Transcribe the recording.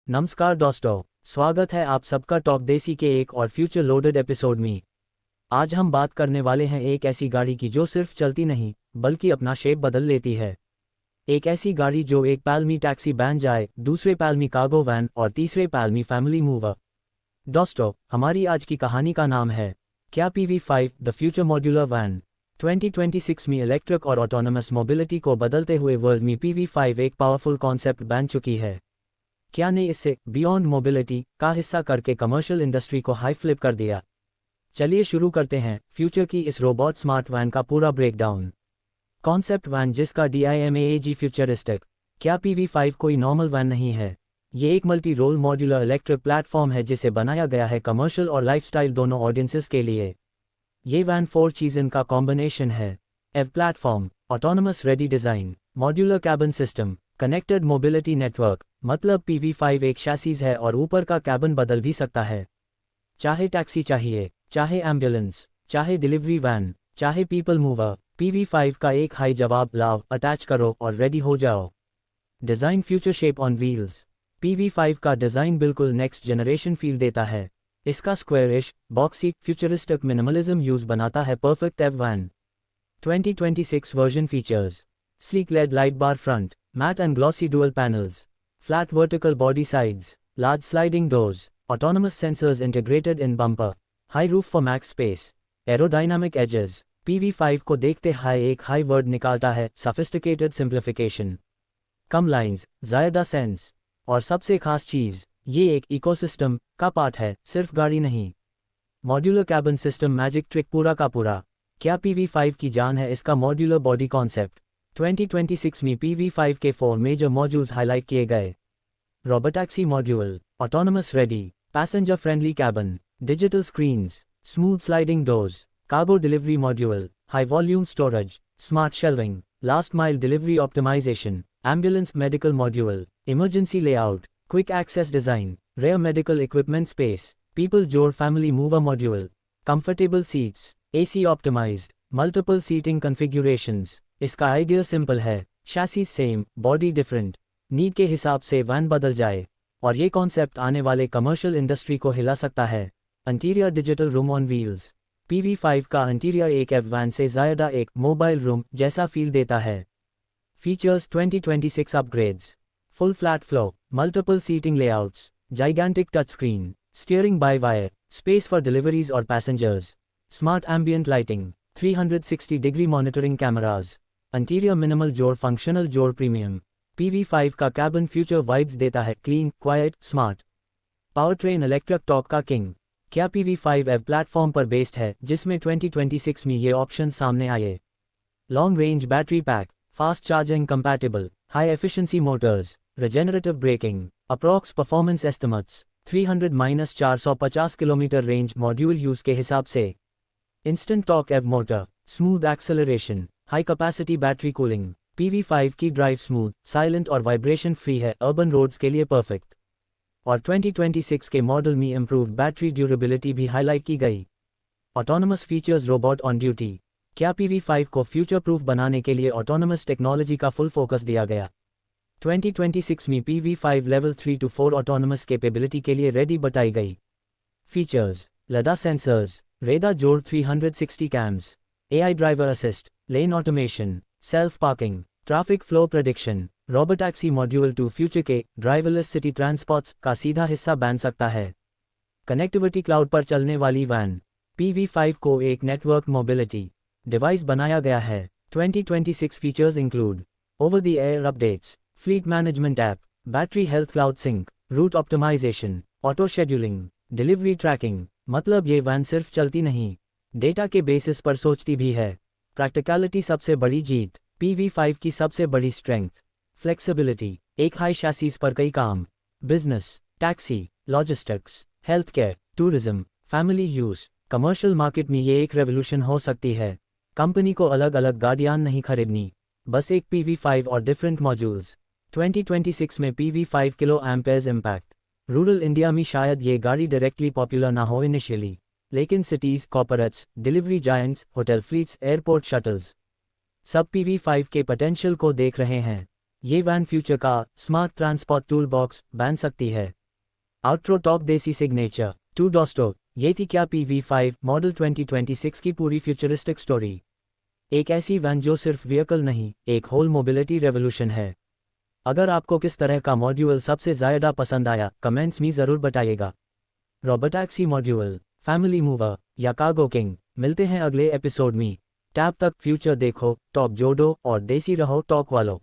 नमस्कार दोस्तों, स्वागत है आप सबका टॉक देसी के एक और फ्यूचर लोडेड एपिसोड में। आज हम बात करने वाले हैं एक ऐसी गाड़ी की जो सिर्फ चलती नहीं बल्कि अपना शेप बदल लेती है। एक ऐसी गाड़ी जो एक पैल में टैक्सी बन जाए, दूसरे पैल में कार्गो वैन और तीसरे पैल में फैमिली मूवर। दोस्तों, हमारी आज की कहानी का नाम है क्या PV5 the future modular van. 2026 में इलेक्ट्रिक और ऑटोनमस मोबिलिटी को बदलते हुए वर्ल्ड में PV5 एक पावरफुल कॉन्सेप्ट बन चुकी है। क्या ने इससे बियॉन्ड मोबिलिटी का हिस्सा करके कमर्शियल इंडस्ट्री को हाई फ्लिप कर दिया। चलिए शुरू करते हैं फ्यूचर की इस रोबोट स्मार्ट वैन का पूरा ब्रेकडाउन। कॉन्सेप्ट वैन जिसका DIMAAG फ्यूचरिस्टिक। क्या PV5 कोई नॉर्मल वैन नहीं है। ये एक multi role modular electric platform है जिसे बनाया गया है कमर्शियल और लाइफस्टाइल दोनों ऑडियंसेस के लिए। ये वैन 4 चीज़ों का कॉम्बिनेशन है। एव platform, autonomous ready design, modular cabin system, connected mobility network. मतलब PV5 एक शैसीज है और ऊपर का कैबिन बदल भी सकता है। चाहे टैक्सी चाहिए, चाहे एम्बुलेंस, चाहे डिलीवरी वैन, चाहे पीपल मूवर, PV5 का एक हाई जवाब लाओ, अटैच करो और रेडी हो जाओ। Design future shape on wheels. PV5 का डिज़ाइन बिल्कुल नेक्स्ट जनरेशन फील देता है। इसका squarish, boxy, futuristic minimalism use बनाता है perfect EV van. 2026 version features: sleek LED light bar front, matte and glossy dual panels, flat vertical body sides, large sliding doors, autonomous sensors integrated in bumper, high roof for max space, aerodynamic edges। PV5 को देखते high एक high word निकालता है, sophisticated simplification, कम lines, ज़्यादा sense. और सबसे खास चीज़, ये एक इकोसिस्टम का पार्ट है, सिर्फ गाड़ी नहीं। Modular cabin system magic trick पूरा का पूरा। क्या PV5 की जान है इसका मॉड्यूलर बॉडी कॉन्सेप्ट। 2026 में PV5 के 4 मेजर मॉड्यूल्स हाईलाइट किए गए। Robotaxi module, autonomous ready, passenger friendly cabin, digital screens, smooth sliding doors, cargo delivery module, high volume storage, smart shelving, last mile delivery optimisation, ambulance medical module, emergency layout, quick access design, rear medical equipment space, people जोर family mover module, comfortable seats, AC optimised, multiple seating configurations. इसका idea simple है, chassis same, body different, need के हिसाब से van बदल जाए। और ये कॉन्सेप्ट आने वाले कमर्शियल इंडस्ट्री को हिला सकता है। Interior digital room on wheels. PV5 का इंटीरियर एक एव वैन से ज़्यादा एक मोबाइल रूम जैसा फील देता है। Features 2026 upgrades: full flat flow, multiple seating layouts, gigantic touch screen, steering by wire, space for deliveries और passengers, smart ambient lighting, 360 degree monitoring cameras, interior minimal जोर फंक्शनल जोर premium. PV5 का cabin future vibes देता है, clean, quiet, smart. Powertrain electric torque का king. क्या PV5 एव platform पर बेस्ड है जिसमें 2026 में ये ऑप्शन सामने आए। Long range battery pack, fast charging compatible, high efficiency Motors, regenerative braking. Approx performance estimates: 300-450 kilometre range module use के हिसाब से। इंस्टेंट टॉर्क एव motor, smooth acceleration, high capacity battery cooling. PV5 की ड्राइव स्मूथ, साइलेंट और vibration free है, urban roads के लिए perfect. और 2026 के मॉडल में इंप्रूव्ड बैटरी ड्यूरेबिलिटी भी हाईलाइट की गई। Autonomous features, robot on duty. क्या PV5 को फ्यूचर प्रूफ बनाने के लिए ऑटोनमस टेक्नोलॉजी का फुल फोकस दिया गया। 2026 में PV5 level 3 to 4 autonomous capability के लिए रेडी बताई गई। फीचर्स: लदा सेंसर्स, रेडा जोड़ 360 cams, AI driver assist, lane automation, self parking, traffic flow prediction. Robotaxi module 2 future के ड्राइवरलेस सिटी ट्रांसपोर्ट्स का सीधा हिस्सा बन सकता है। कनेक्टिविटी क्लाउड पर चलने वाली वैन। PV5 को एक नेटवर्क मोबिलिटी डिवाइस बनाया गया है। 2026 features include over the air updates, fleet management app, battery health cloud sync, route optimisation, auto scheduling, delivery tracking. मतलब ये वैन सिर्फ चलती नहीं, डेटा के बेसिस पर सोचती भी है। प्रैक्टिकलिटी सबसे बड़ी जीत। PV5 की सबसे बड़ी स्ट्रेंथ, फ्लेक्सिबिलिटी, एक हाई शैसीज पर कई काम। Business, taxi, logistics, health care, tourism, family use, commercial market में ये एक रेवोल्यूशन हो सकती है। कंपनी को अलग अलग गाड़ियां नहीं खरीदनी, बस एक PV5 और डिफरेंट मॉड्यूल्स। 2026 में PV5 kilo Ampere's impact. Rural India में शायद ये गाड़ी डायरेक्टली पॉपुलर ना हो इनिशियली, लेकिन cities, corporates, delivery giants, hotel fleets, airport shuttles सब PV5 के पोटेंशियल को देख रहे हैं। ये वैन फ्यूचर का स्मार्ट ट्रांसपोर्ट टूल बॉक्स बन सकती है। आउट्रो टॉक देसी सिग्नेचर 2 डॉस्टो। ये थी क्या PV5 मॉडल 2026 की पूरी फ्यूचरिस्टिक स्टोरी। एक ऐसी वैन जो सिर्फ व्हीकल नहीं, एक होल मोबिलिटी रेवोल्यूशन है। अगर आपको किस तरह का मॉड्यूल सबसे ज़्यादा पसंद आया, कमेंट्स में ज़रूर बताइएगा। रोबोटैक्सी मॉड्यूल, फैमिली मूवर या कार्गो किंग, मिलते हैं अगले एपिसोड में। टैब तक फ्यूचर देखो, टॉक जोड़ो और देसी रहो टॉक वालों।